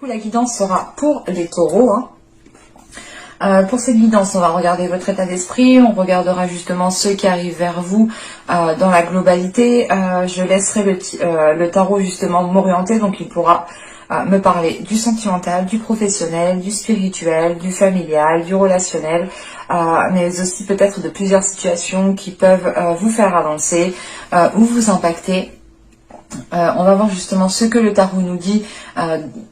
coup, la guidance sera pour les taureaux, hein. Pour cette guidance, on va regarder votre état d'esprit, on regardera justement ceux qui arrivent vers vous dans la globalité. Je laisserai le tarot justement m'orienter, donc il pourra me parler du sentimental, du professionnel, du spirituel, du familial, du relationnel, mais aussi peut-être de plusieurs situations qui peuvent vous faire avancer ou vous impacter. On va voir justement ce que le tarot nous dit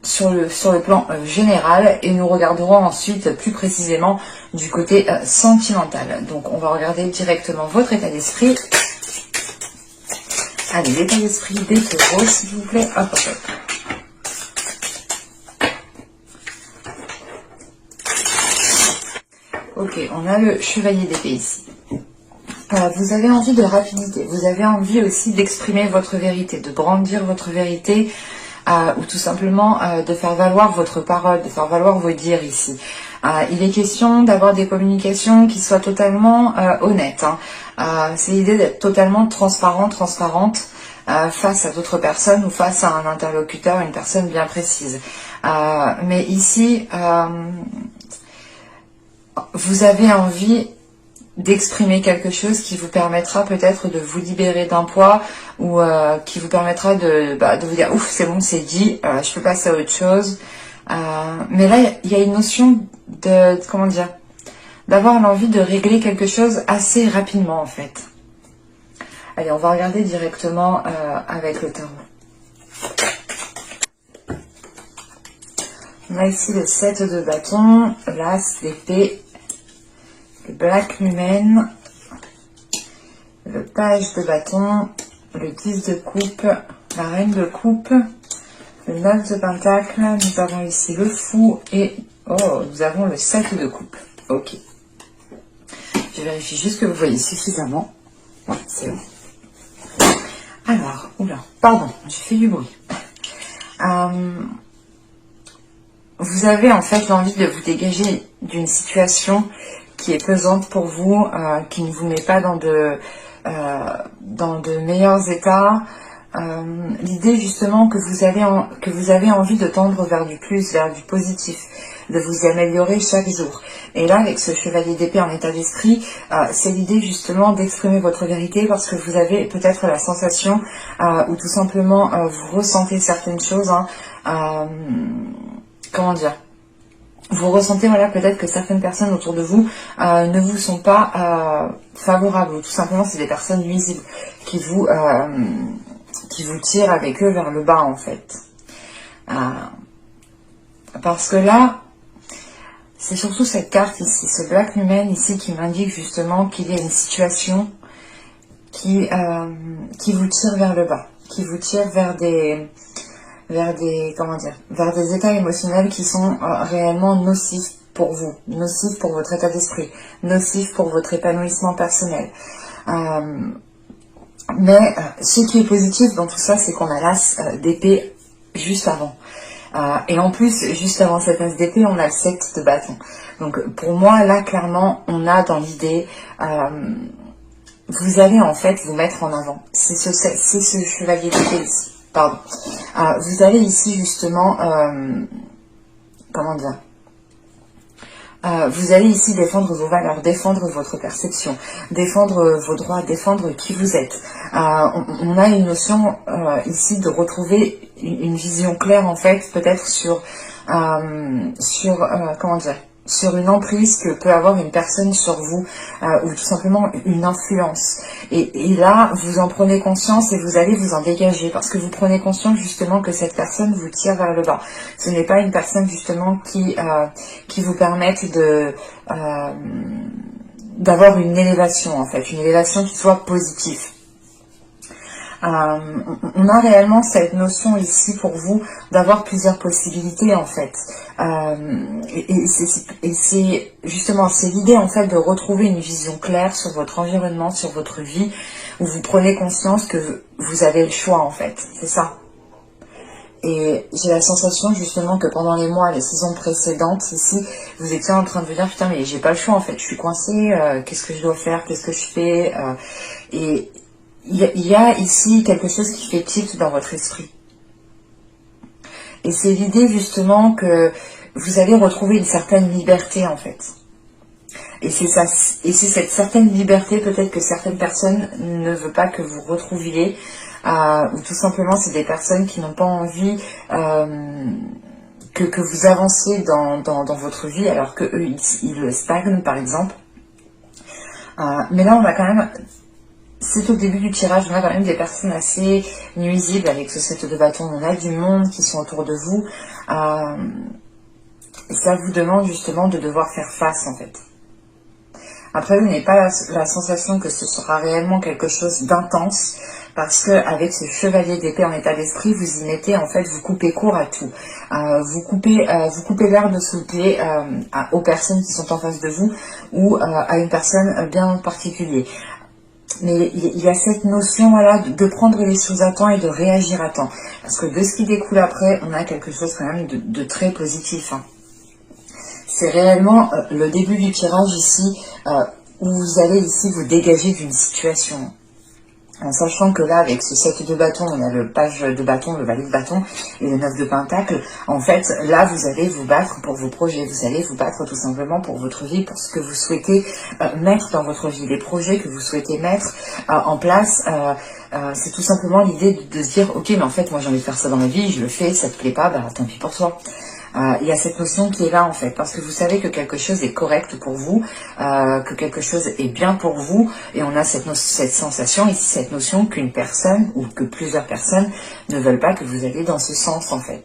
sur le plan général, et nous regarderons ensuite plus précisément du côté sentimental. Donc on va regarder directement votre état d'esprit. Allez, l'état d'esprit des taureaux, s'il vous plaît. Hop, hop, hop. Ok, on a le chevalier d'épée ici. Vous avez envie de rapidité, vous avez envie aussi d'exprimer votre vérité, de brandir votre vérité, ou tout simplement de faire valoir votre parole, de faire valoir vos dires ici. Il est question d'avoir des communications qui soient totalement honnêtes, hein. C'est l'idée d'être totalement transparente face à d'autres personnes ou face à un interlocuteur, une personne bien précise. Mais ici, vous avez envie d'exprimer quelque chose qui vous permettra peut-être de vous libérer d'un poids, ou qui vous permettra de vous dire ouf, c'est bon, c'est dit, je peux passer à autre chose. Mais là il y a une notion de comment dire, d'avoir l'envie de régler quelque chose assez rapidement en fait. Allez, on va regarder directement avec le tarot. On a ici le 7 de bâton, l'as d'épée, le Black Numen, le page de bâton, le 10 de coupe, la reine de coupe, le 9 de pentacle, nous avons ici le fou et nous avons le 7 de coupe. Ok. Je vérifie juste que vous voyez suffisamment. Ouais, c'est bon. Alors, oula, pardon, j'ai fait du bruit. Vous avez en fait l'envie de vous dégager d'une situation qui est pesante pour vous, qui ne vous met pas dans de meilleurs états. L'idée justement que vous avez envie de tendre vers du plus, vers du positif, de vous améliorer chaque jour. Et là, avec ce chevalier d'épée en état d'esprit, c'est l'idée justement d'exprimer votre vérité, parce que vous avez peut-être la sensation, ou tout simplement vous ressentez certaines choses, hein, comment dire, vous ressentez voilà peut-être que certaines personnes autour de vous ne vous sont pas favorables, ou tout simplement c'est des personnes nuisibles qui vous tirent avec eux vers le bas en fait. Parce que là, c'est surtout cette carte ici, ce Black Numen ici, qui m'indique justement qu'il y a une situation qui vous tire vers le bas, qui vous tire vers des états émotionnels qui sont réellement nocifs pour vous, nocifs pour votre état d'esprit, nocifs pour votre épanouissement personnel. Mais ce qui est positif dans tout ça, c'est qu'on a l'as d'épée juste avant. Et en plus, juste avant cette as d'épée, on a le 7 de bâton. Donc pour moi, là, clairement, on a dans l'idée, vous allez en fait vous mettre en avant. C'est ce chevalier d'épée ici. Pardon. Vous allez ici justement, comment dire, vous allez ici défendre vos valeurs, défendre votre perception, défendre vos droits, défendre qui vous êtes. On a une notion ici de retrouver une vision claire en fait, peut-être sur comment dire, sur une emprise que peut avoir une personne sur vous, ou tout simplement une influence. Et là, vous en prenez conscience et vous allez vous en dégager, parce que vous prenez conscience justement que cette personne vous tire vers le bas. Ce n'est pas une personne justement qui vous permette d'avoir une élévation en fait, une élévation qui soit positive. On a réellement cette notion ici pour vous d'avoir plusieurs possibilités en fait, et c'est justement c'est l'idée en fait de retrouver une vision claire sur votre environnement, sur votre vie, où vous prenez conscience que vous avez le choix en fait, c'est ça. Et j'ai la sensation justement que pendant les mois, les saisons précédentes ici, vous étiez en train de vous dire putain mais j'ai pas le choix en fait, je suis coincée, qu'est-ce que je dois faire, qu'est-ce que je fais, et il y a ici quelque chose qui fait tilt dans votre esprit. Et c'est l'idée justement que vous allez retrouver une certaine liberté en fait. Et c'est ça, et c'est cette certaine liberté peut-être que certaines personnes ne veulent pas que vous retrouviez, ou tout simplement c'est des personnes qui n'ont pas envie que vous avanciez dans votre vie alors que eux ils stagnent par exemple. Mais là on a quand même, c'est au début du tirage, on a quand même des personnes assez nuisibles avec ce 7 de bâton, on a du monde qui sont autour de vous, et ça vous demande justement de devoir faire face en fait. Après, vous n'avez pas la sensation que ce sera réellement quelque chose d'intense, parce que avec ce chevalier d'épée en état d'esprit, vous y mettez, en fait, vous coupez court à tout. Vous coupez l'herbe sous le pied aux personnes qui sont en face de vous, ou à une personne bien particulière. Mais il y a cette notion voilà, de prendre les choses à temps et de réagir à temps. Parce que de ce qui découle après, on a quelque chose quand même de très positif, hein. C'est réellement le début du tirage ici, où vous allez ici vous dégager d'une situation. En sachant que là, avec ce 7 de bâton, on a le page de bâton, le valet de bâton et le 9 de pentacle. En fait, là, vous allez vous battre pour vos projets. Vous allez vous battre tout simplement pour votre vie, pour ce que vous souhaitez mettre dans votre vie. Les projets que vous souhaitez mettre en place, c'est tout simplement l'idée de se dire, ok, mais en fait, moi j'ai envie de faire ça dans ma vie, je le fais, ça te plaît pas, bah tant pis pour toi. Il y a cette notion qui est là en fait, parce que vous savez que quelque chose est correct pour vous, que quelque chose est bien pour vous, et on a cette sensation ici, cette notion qu'une personne ou que plusieurs personnes ne veulent pas que vous alliez dans ce sens en fait.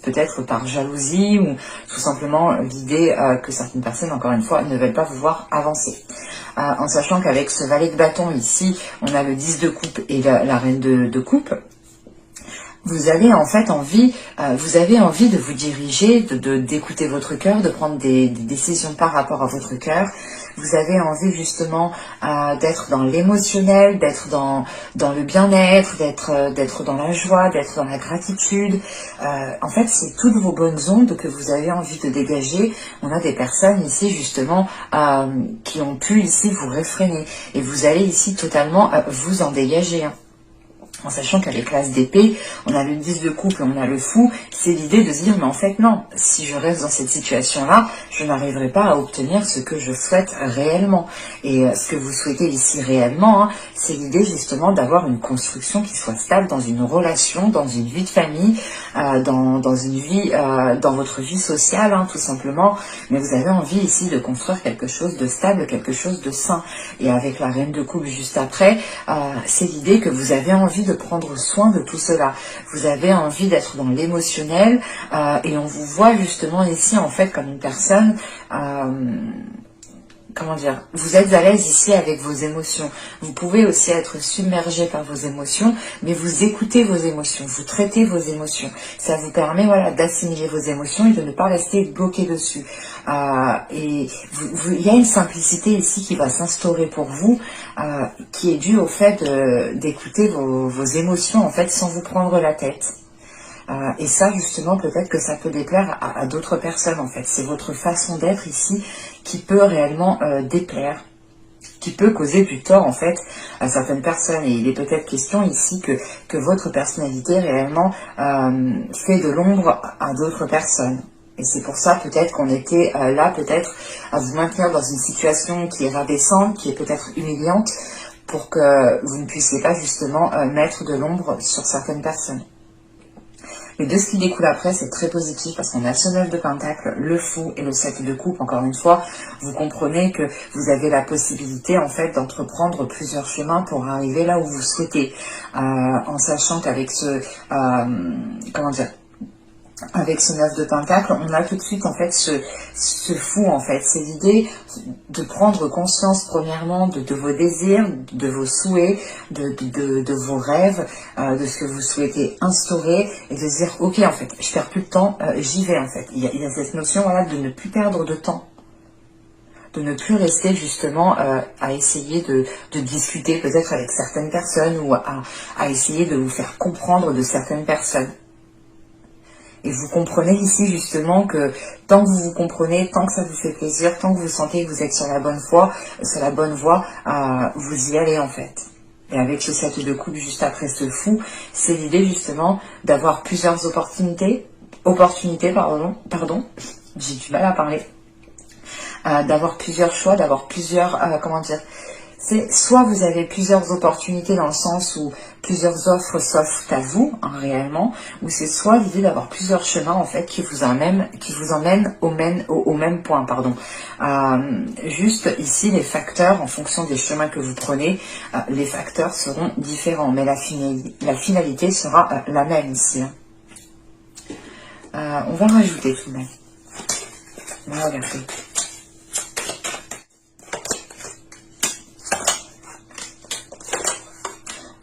Peut-être par jalousie ou tout simplement l'idée que certaines personnes, encore une fois, ne veulent pas vous voir avancer. En sachant qu'avec ce valet de bâton ici, on a le 10 de coupe et la reine de coupe. Vous avez en fait envie, de vous diriger, d'écouter votre cœur, de prendre des décisions par rapport à votre cœur. Vous avez envie justement d'être dans l'émotionnel, d'être dans le bien-être, d'être dans la joie, d'être dans la gratitude. En fait, c'est toutes vos bonnes ondes que vous avez envie de dégager. On a des personnes ici justement qui ont pu ici vous réfréner et vous allez ici totalement vous en dégager, hein. En sachant qu'avec l'as d'épée, on a le 10 de coupe et on a le fou, c'est l'idée de se dire, mais en fait non, si je reste dans cette situation-là, je n'arriverai pas à obtenir ce que je souhaite réellement. Et ce que vous souhaitez ici réellement, hein, c'est l'idée justement d'avoir une construction qui soit stable dans une relation, dans une vie de famille, dans une vie, dans votre vie sociale, hein, tout simplement. Mais vous avez envie ici de construire quelque chose de stable, quelque chose de sain. Et avec la reine de coupe juste après, c'est l'idée que vous avez envie de prendre soin de tout cela. Vous avez envie d'être dans l'émotionnel et on vous voit justement ici en fait comme une personne, comment dire, vous êtes à l'aise ici avec vos émotions. Vous pouvez aussi être submergé par vos émotions, mais vous écoutez vos émotions, vous traitez vos émotions. Ça vous permet voilà, d'assimiler vos émotions et de ne pas rester bloqué dessus. Et il y a une simplicité ici qui va s'instaurer pour vous, qui est due au fait d'écouter vos émotions en fait sans vous prendre la tête. Et ça justement peut-être que ça peut déplaire à d'autres personnes en fait. C'est votre façon d'être ici qui peut réellement déplaire, qui peut causer du tort en fait à certaines personnes. Et il est peut-être question ici que votre personnalité réellement fait de l'ombre à d'autres personnes. Et c'est pour ça peut-être qu'on était là peut-être à vous maintenir dans une situation qui est rabaissante, qui est peut-être humiliante, pour que vous ne puissiez pas justement mettre de l'ombre sur certaines personnes. Mais de ce qui découle après, c'est très positif parce qu'on a ce 9 de pentacle, le fou et le 7 de coupe. Encore une fois, vous comprenez que vous avez la possibilité en fait d'entreprendre plusieurs chemins pour arriver là où vous souhaitez. En sachant qu'avec ce, comment dire, avec ce 9 de pentacle, on a tout de suite en fait ce fou en fait. C'est l'idée de prendre conscience premièrement de vos désirs, de vos souhaits, de vos rêves, de ce que vous souhaitez instaurer et de se dire ok en fait, je perds plus de temps, j'y vais en fait. Il y a cette notion voilà, de ne plus perdre de temps. De ne plus rester justement à essayer de discuter peut-être avec certaines personnes ou à essayer de vous faire comprendre de certaines personnes. Et vous comprenez ici justement que tant que vous vous comprenez, tant que ça vous fait plaisir, tant que vous sentez que vous êtes sur la bonne voie, vous y allez en fait. Et avec ce 7 de coupe juste après ce fou, c'est l'idée justement d'avoir plusieurs opportunités, pardon, j'ai du mal à parler, d'avoir plusieurs choix, d'avoir plusieurs, comment dire, c'est soit vous avez plusieurs opportunités dans le sens où plusieurs offres s'offrent à vous, hein, réellement, ou c'est soit l'idée d'avoir plusieurs chemins en fait qui vous emmènent au même point, pardon. Juste ici les facteurs, en fonction des chemins que vous prenez, les facteurs seront différents, mais la finalité sera la même ici. Hein. On va rajouter tout de même. On va regarder.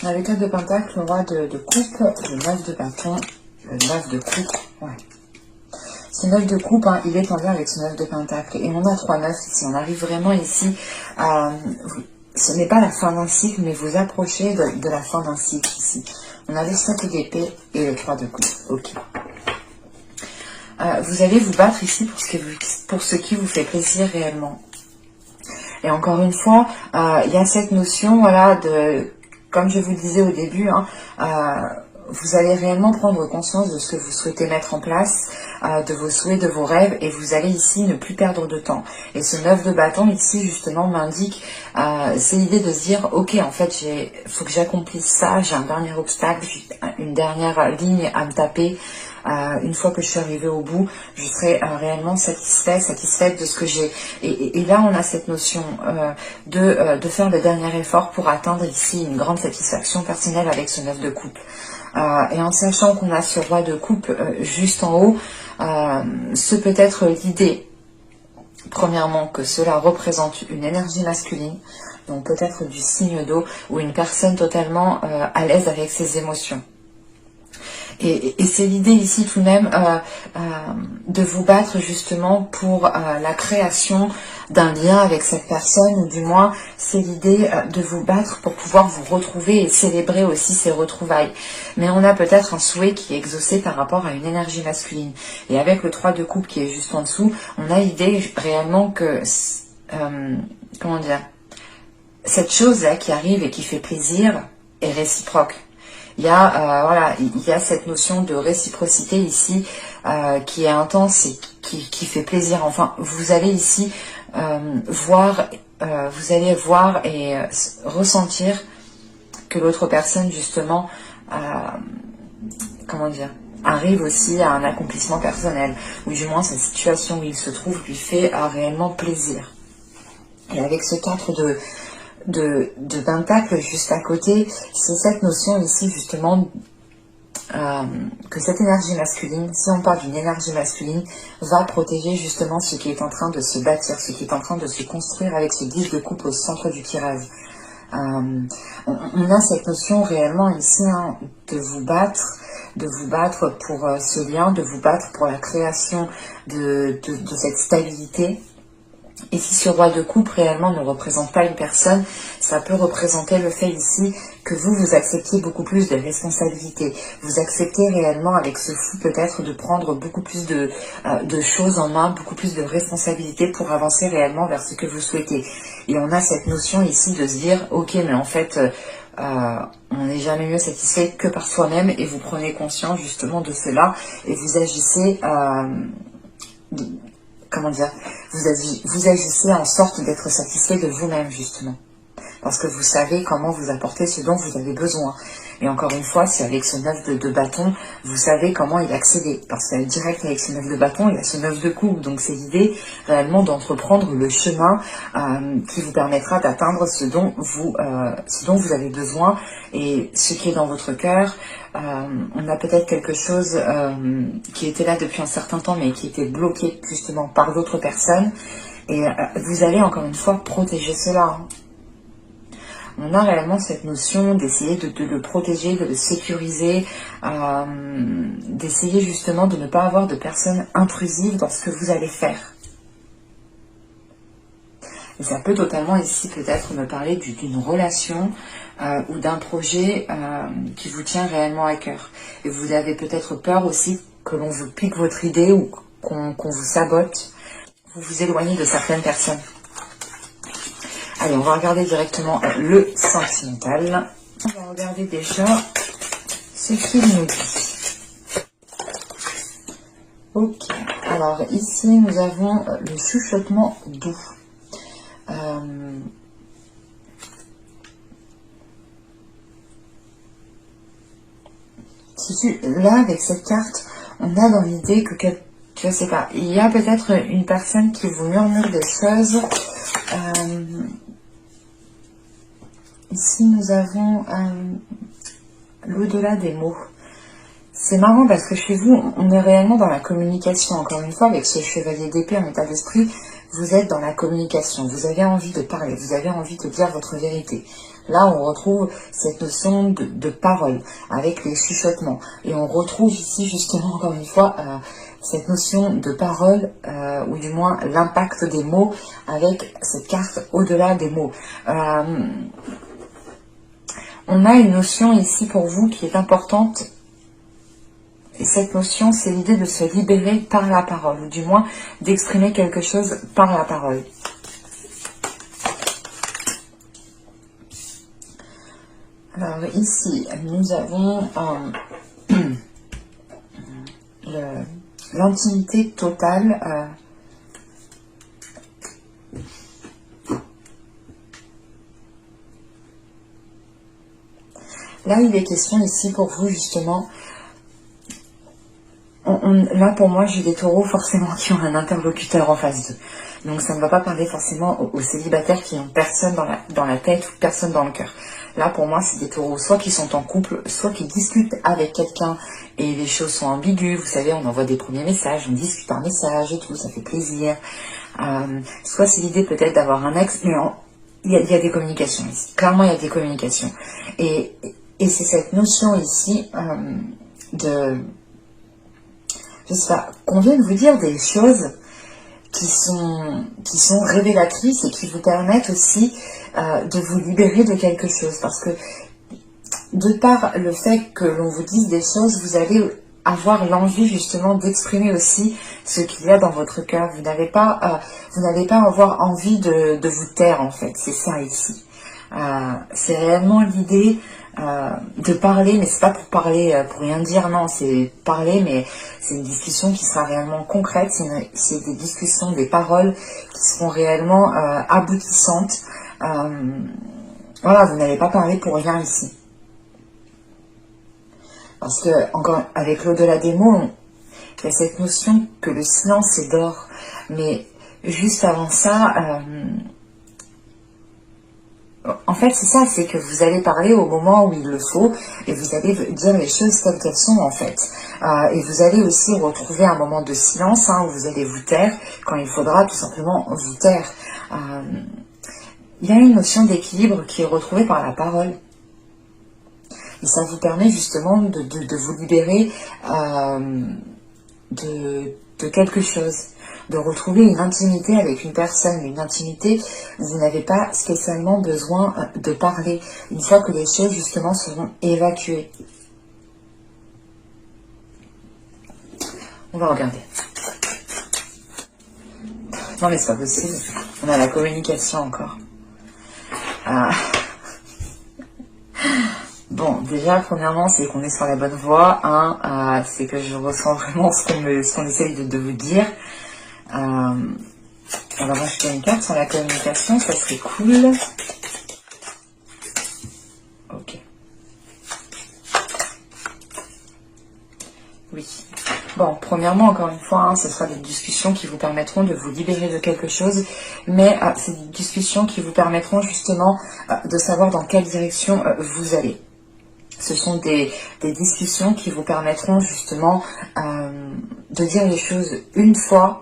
On a le 4 de pentacle, le roi de coupe, le 9 de bâton, le 9 de coupe, ouais. Ce 9 de coupe, hein, il est en lien avec ce 9 de pentacle. Et on a 3-9 ici. On arrive vraiment ici à... Ce n'est pas la fin d'un cycle, mais vous approchez de la fin d'un cycle ici. On a le 5 d'épée et le 3 de coupe. Ok. Vous allez vous battre ici pour ce qui vous fait plaisir réellement. Et encore une fois, il y a cette notion, voilà, de... Comme je vous le disais au début, hein, vous allez réellement prendre conscience de ce que vous souhaitez mettre en place, de vos souhaits, de vos rêves, et vous allez ici ne plus perdre de temps. Et ce 9 de bâton ici justement m'indique, c'est l'idée de se dire, ok, en fait, faut que j'accomplisse ça, j'ai un dernier obstacle, une dernière ligne à me taper. Une fois que je suis arrivée au bout, je serai réellement satisfaite de ce que j'ai. Et là, on a cette notion de faire le dernier effort pour atteindre ici une grande satisfaction personnelle avec ce 9 de coupe. Et en sachant qu'on a ce roi de coupe juste en haut, ce peut être l'idée, premièrement, que cela représente une énergie masculine, donc peut-être du signe d'eau, ou une personne totalement à l'aise avec ses émotions. Et c'est l'idée ici tout de même de vous battre justement pour la création d'un lien avec cette personne, ou du moins c'est l'idée de vous battre pour pouvoir vous retrouver et célébrer aussi ces retrouvailles. Mais on a peut-être un souhait qui est exaucé par rapport à une énergie masculine. Et avec le 3 de coupe qui est juste en dessous, on a l'idée réellement que, comment dire, cette chose-là qui arrive et qui fait plaisir est réciproque. Il y a voilà, il y a cette notion de réciprocité ici qui est intense et qui fait plaisir. Enfin, vous allez ici voir et ressentir que l'autre personne justement, comment dire, arrive aussi à un accomplissement personnel, ou du moins sa situation où il se trouve lui fait réellement plaisir. Et avec ce 4 de pentacle juste à côté, c'est cette notion ici justement que cette énergie masculine, si on parle d'une énergie masculine, va protéger justement ce qui est en train de se bâtir, ce qui est en train de se construire avec ce 10 de coupe au centre du tirage. On a cette notion réellement ici, hein, de vous battre pour ce lien, de vous battre pour la création de cette stabilité. Et si ce roi de coupe réellement ne représente pas une personne, ça peut représenter le fait ici que vous acceptiez beaucoup plus de responsabilités. Vous acceptez réellement avec ce fou peut-être de prendre beaucoup plus de choses en main, beaucoup plus de responsabilités pour avancer réellement vers ce que vous souhaitez. Et on a cette notion ici de se dire, ok, mais en fait, on n'est jamais mieux satisfait que par soi-même, et vous prenez conscience justement de cela et vous agissez... comment dire, vous agissez en sorte d'être satisfait de vous-même, justement. Parce que vous savez comment vous apporter ce dont vous avez besoin. Et encore une fois, c'est avec ce 9 de bâton, vous savez comment y accéder. Parce que direct avec ce 9 de bâton, il y a ce 9 de coupe. Donc c'est l'idée réellement d'entreprendre le chemin qui vous permettra d'atteindre ce dont vous avez besoin et ce qui est dans votre cœur. On a peut-être quelque chose qui était là depuis un certain temps, mais qui était bloqué justement par d'autres personnes. Et vous allez encore une fois protéger cela. Hein. On a réellement cette notion d'essayer de le protéger, de le sécuriser, d'essayer justement de ne pas avoir de personnes intrusives dans ce que vous allez faire. Et ça peut totalement ici peut-être me parler d'une relation ou d'un projet qui vous tient réellement à cœur. Et vous avez peut-être peur aussi que l'on vous pique votre idée ou qu'on vous sabote. Vous vous éloignez de certaines personnes. Allez, on va regarder directement le sentimental. On va regarder déjà ce qu'il nous dit. Ok, alors ici nous avons le chuchotement doux. Là, avec cette carte, on a dans l'idée que, je sais pas, il y a peut-être une personne qui vous murmure des choses. Ici, nous avons l'au-delà des mots. C'est marrant parce que chez vous, on est réellement dans la communication. Encore une fois, avec ce chevalier d'épée en état d'esprit, vous êtes dans la communication. Vous avez envie de parler, vous avez envie de dire votre vérité. Là, on retrouve cette notion de parole avec les chuchotements. Et on retrouve ici, justement, encore une fois, cette notion de parole, ou du moins l'impact des mots avec cette carte au-delà des mots. On a une notion ici pour vous qui est importante. Et cette notion, c'est l'idée de se libérer par la parole, ou du moins d'exprimer quelque chose par la parole. Alors ici, nous avons l'intimité totale. Là, il est question ici pour vous, justement. Là, pour moi, j'ai des taureaux forcément qui ont un interlocuteur en face d'eux. Donc, ça ne va pas parler forcément aux célibataires qui n'ont personne dans la tête ou personne dans le cœur. Là, pour moi, c'est des taureaux soit qui sont en couple, soit qui discutent avec quelqu'un et les choses sont ambiguës. Vous savez, on envoie des premiers messages, on discute par message et tout, ça fait plaisir. Soit c'est l'idée peut-être d'avoir un ex, mais il y a des communications ici. Clairement, il y a des communications. Et c'est cette notion ici je sais pas, qu'on vient de vous dire des choses qui sont révélatrices et qui vous permettent aussi de vous libérer de quelque chose. Parce que de par le fait que l'on vous dise des choses, vous allez avoir l'envie justement d'exprimer aussi ce qu'il y a dans votre cœur. Vous n'allez pas avoir envie de vous taire en fait. C'est ça ici. C'est réellement l'idée de parler, mais c'est pas pour parler, pour rien dire, non, c'est parler, mais c'est une discussion qui sera réellement concrète, c'est des discussions, des paroles qui seront réellement aboutissantes. Voilà, vous n'allez pas parler pour rien ici. Parce que, encore, avec l'au-delà des mots, il y a cette notion que le silence est d'or, mais juste avant ça, en fait, c'est ça, c'est que vous allez parler au moment où il le faut et vous allez dire les choses telles qu'elles sont, en fait. Et vous allez aussi retrouver un moment de silence où vous allez vous taire quand il faudra tout simplement vous taire. Il y a une notion d'équilibre qui est retrouvée par la parole. Et ça vous permet justement de vous libérer de quelque chose. De retrouver une intimité avec une personne, une intimité où vous n'avez pas spécialement besoin de parler, une fois que les choses justement seront évacuées. On va regarder. Non mais c'est pas possible, on a la communication encore. Bon, déjà, premièrement, c'est qu'on est sur la bonne voie, c'est que je ressens vraiment ce qu'on essaye de vous dire. On va rajouter une carte sur la communication, ça serait cool. Ok. Oui. Bon, premièrement, encore une fois, ce sera des discussions qui vous permettront de vous libérer de quelque chose, mais c'est des discussions qui vous permettront justement de savoir dans quelle direction vous allez. Ce sont des discussions qui vous permettront justement de dire les choses une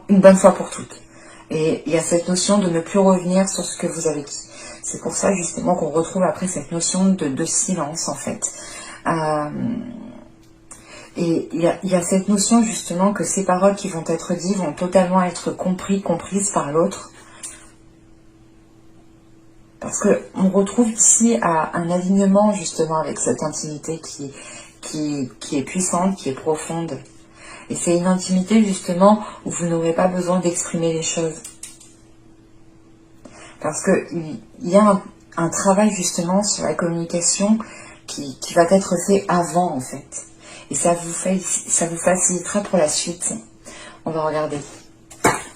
bonne fois pour toutes. Et il y a cette notion de ne plus revenir sur ce que vous avez dit. C'est pour ça justement qu'on retrouve après cette notion de silence en fait. Et il y a cette notion justement que ces paroles qui vont être dites vont totalement être comprises par l'autre. Parce qu'on retrouve ici un alignement justement avec cette intimité qui est puissante, qui est profonde. Et c'est une intimité justement où vous n'aurez pas besoin d'exprimer les choses. Parce qu'il y a un travail justement sur la communication qui va être fait avant en fait. Et ça vous facilitera pour la suite. On va regarder.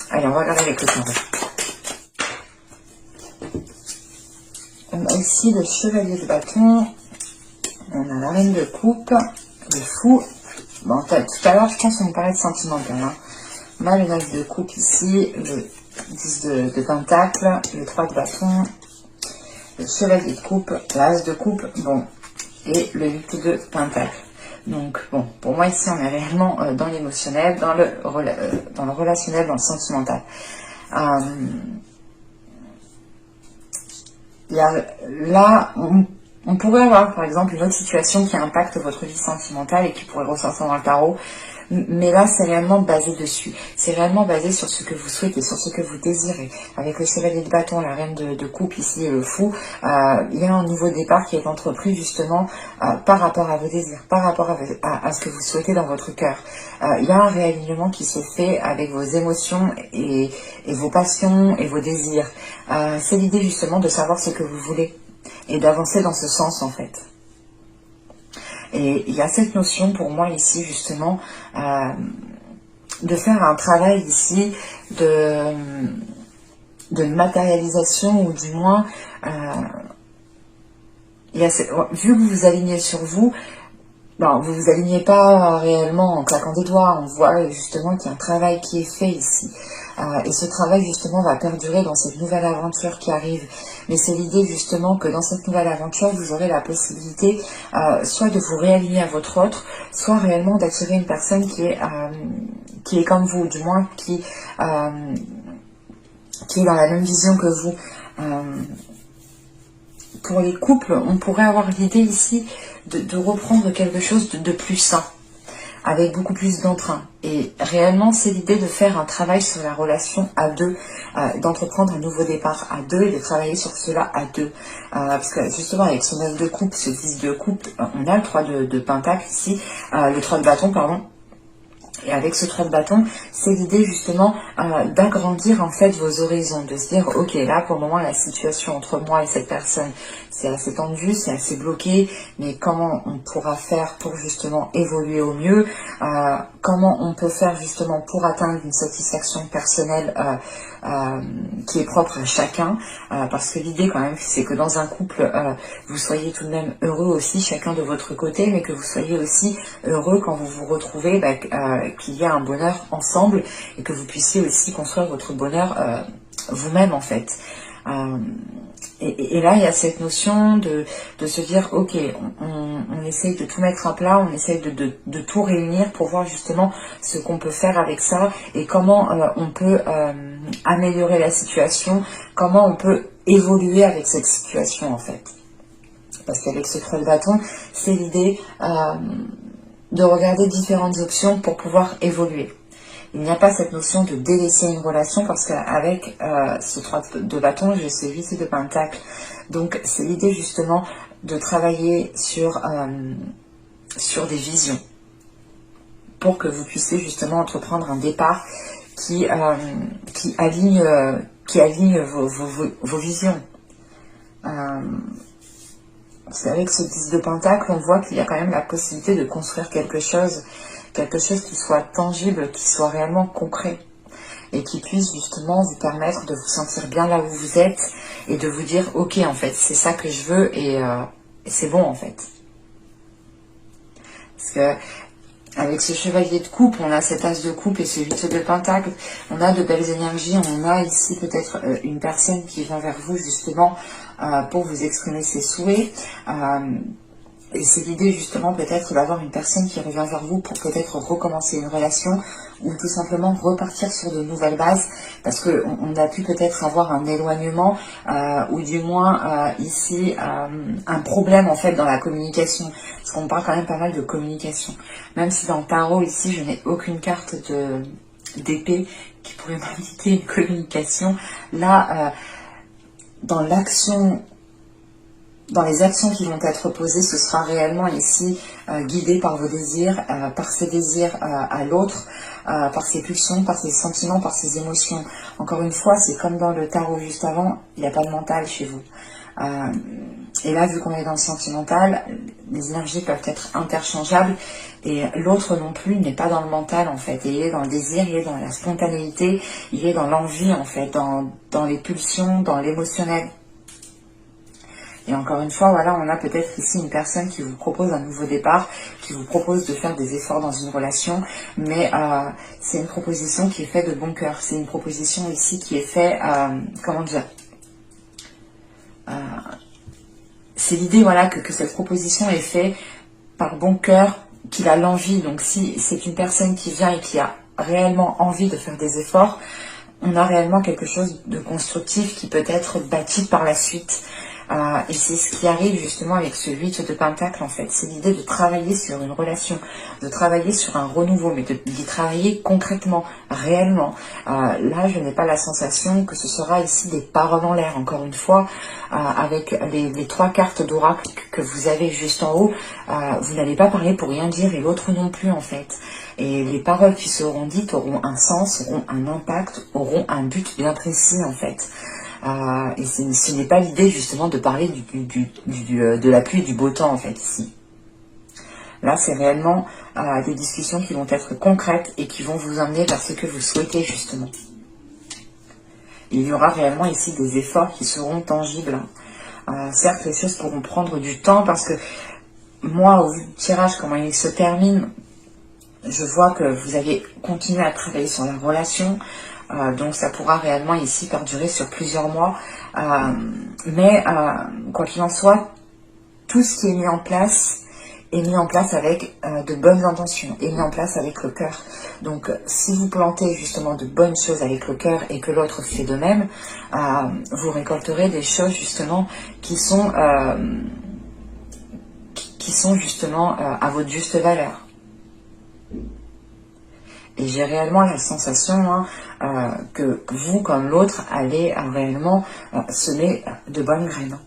Allez, on va regarder avec le tarot. On a ici le chevalier de bâton. On a la reine de coupe. Le fou. Bon, tout à l'heure, je pense qu'on me parlait de sentimental. Hein. On a le 9 de coupe ici. Le 10 de pentacle. Le 3 de bâton. Le chevalier de coupe. L'as de coupe. Bon. Et le 8 de pentacle. Donc, bon, pour moi, ici, on est réellement dans l'émotionnel, dans le relationnel, dans le sentimental. Là, on pourrait avoir, par exemple, une autre situation qui impacte votre vie sentimentale et qui pourrait ressortir dans le tarot. Mais là, c'est réellement basé dessus. C'est réellement basé sur ce que vous souhaitez, sur ce que vous désirez. Avec le chevalier de bâton, la reine de coupe ici et le fou, il y a un nouveau départ qui est entrepris justement par rapport à vos désirs, par rapport à ce que vous souhaitez dans votre cœur. Il y a un réalignement qui se fait avec vos émotions et vos passions et vos désirs. C'est l'idée justement de savoir ce que vous voulez et d'avancer dans ce sens en fait. Et il y a cette notion pour moi ici justement de faire un travail ici de matérialisation ou du moins vu que vous vous alignez sur vous, non, vous vous alignez pas réellement en claquant des doigts, on voit justement qu'il y a un travail qui est fait ici. Et ce travail justement va perdurer dans cette nouvelle aventure qui arrive. Mais c'est l'idée justement que dans cette nouvelle aventure, vous aurez la possibilité soit de vous réaligner à votre autre, soit réellement d'attirer une personne qui est comme vous, du moins qui est dans la même vision que vous. Pour les couples, on pourrait avoir l'idée ici de reprendre quelque chose de plus sain, avec beaucoup plus d'entrain. Et réellement, c'est l'idée de faire un travail sur la relation à deux, d'entreprendre un nouveau départ à deux et de travailler sur cela à deux. Parce que justement, avec ce 9 de coupe, ce 10 de coupe, on a le 3 de pentacle ici, le 3 de bâton, pardon. Et avec ce 3 de bâton, c'est l'idée justement d'agrandir en fait vos horizons, de se dire ok, là pour le moment la situation entre moi et cette personne c'est assez tendu, c'est assez bloqué, mais comment on pourra faire pour justement évoluer au mieux, comment on peut faire justement pour atteindre une satisfaction personnelle qui est propre à chacun, parce que l'idée quand même c'est que dans un couple vous soyez tout de même heureux aussi chacun de votre côté, mais que vous soyez aussi heureux quand vous vous retrouvez, qu'il y a un bonheur ensemble et que vous puissiez aussi construire votre bonheur vous-même en fait. Et là, il y a cette notion de se dire, ok, on essaye de tout mettre à plat, on essaye de tout réunir pour voir justement ce qu'on peut faire avec ça et comment on peut améliorer la situation, comment on peut évoluer avec cette situation en fait. Parce qu'avec ce 3 de bâton, c'est l'idée de regarder différentes options pour pouvoir évoluer. Il n'y a pas cette notion de délaisser une relation parce qu'avec ce 3 de bâton, j'ai ce 8 de pentacle. Donc c'est l'idée justement de travailler sur des visions pour que vous puissiez justement entreprendre un départ qui aligne vos visions. C'est avec ce 10 de pentacle, on voit qu'il y a quand même la possibilité de construire quelque chose qui soit tangible, qui soit réellement concret et qui puisse justement vous permettre de vous sentir bien là où vous êtes et de vous dire ok en fait c'est ça que je veux et c'est bon en fait. Parce que avec ce chevalier de coupe, on a cet as de coupe et ce 8 de pentacle, on a de belles énergies, on a ici peut-être une personne qui vient vers vous justement pour vous exprimer ses souhaits. Et c'est l'idée justement peut-être d'avoir une personne qui revient vers vous pour peut-être recommencer une relation ou tout simplement repartir sur de nouvelles bases parce qu'on a pu peut-être avoir un éloignement ou du moins ici un problème en fait dans la communication. Parce qu'on parle quand même pas mal de communication. Même si dans le tarot ici je n'ai aucune carte d'épée qui pourrait m'indiquer une communication. Là, dans les actions qui vont être posées, ce sera réellement ici guidé par vos désirs, par ses désirs à l'autre, par ses pulsions, par ses sentiments, par ses émotions. Encore une fois, c'est comme dans le tarot juste avant, il n'y a pas de mental chez vous. Et là, vu qu'on est dans le sentimental, les énergies peuvent être interchangeables et l'autre non plus n'est pas dans le mental en fait. Et il est dans le désir, il est dans la spontanéité, il est dans l'envie en fait, dans les pulsions, dans l'émotionnel. Et encore une fois, voilà, on a peut-être ici une personne qui vous propose un nouveau départ, qui vous propose de faire des efforts dans une relation, mais c'est une proposition qui est faite de bon cœur. C'est une proposition ici qui est faite, comment dire, c'est l'idée, voilà, que cette proposition est faite par bon cœur, qu'il a l'envie. Donc si c'est une personne qui vient et qui a réellement envie de faire des efforts, on a réellement quelque chose de constructif qui peut être bâti par la suite. Et c'est ce qui arrive justement avec ce 8 de Pentacle en fait. C'est l'idée de travailler sur une relation, de travailler sur un renouveau, mais d'y travailler concrètement, réellement. Là, je n'ai pas la sensation que ce sera ici des paroles en l'air. Encore une fois, avec les 3 cartes d'oracle que vous avez juste en haut, vous n'allez pas parler pour rien dire et l'autre non plus en fait. Et les paroles qui seront dites auront un sens, auront un impact, auront un but bien précis en fait. Et ce n'est pas l'idée justement de parler de la pluie et du beau temps en fait ici. Là c'est réellement des discussions qui vont être concrètes et qui vont vous emmener vers ce que vous souhaitez justement. Il y aura réellement ici des efforts qui seront tangibles. Certes les choses pourront prendre du temps parce que moi au vu du tirage comment il se termine, je vois que vous allez continuer à travailler sur la relation. Donc ça pourra réellement ici perdurer sur plusieurs mois. Mais quoi qu'il en soit, tout ce qui est mis en place est mis en place avec de bonnes intentions, est mis en place avec le cœur. Donc si vous plantez justement de bonnes choses avec le cœur et que l'autre fait de même, vous récolterez des choses justement qui sont justement à votre juste valeur. Et j'ai réellement la sensation que vous, comme l'autre, allez réellement semer de bonnes graines.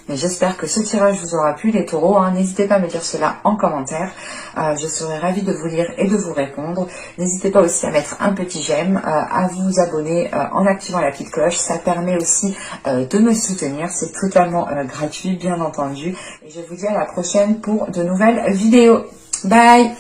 Mais j'espère que ce tirage vous aura plu, les taureaux. N'hésitez pas à me dire cela en commentaire. Je serai ravie de vous lire et de vous répondre. N'hésitez pas aussi à mettre un petit j'aime, à vous abonner en activant la petite cloche. Ça permet aussi de me soutenir. C'est totalement gratuit, bien entendu. Et je vous dis à la prochaine pour de nouvelles vidéos. Bye!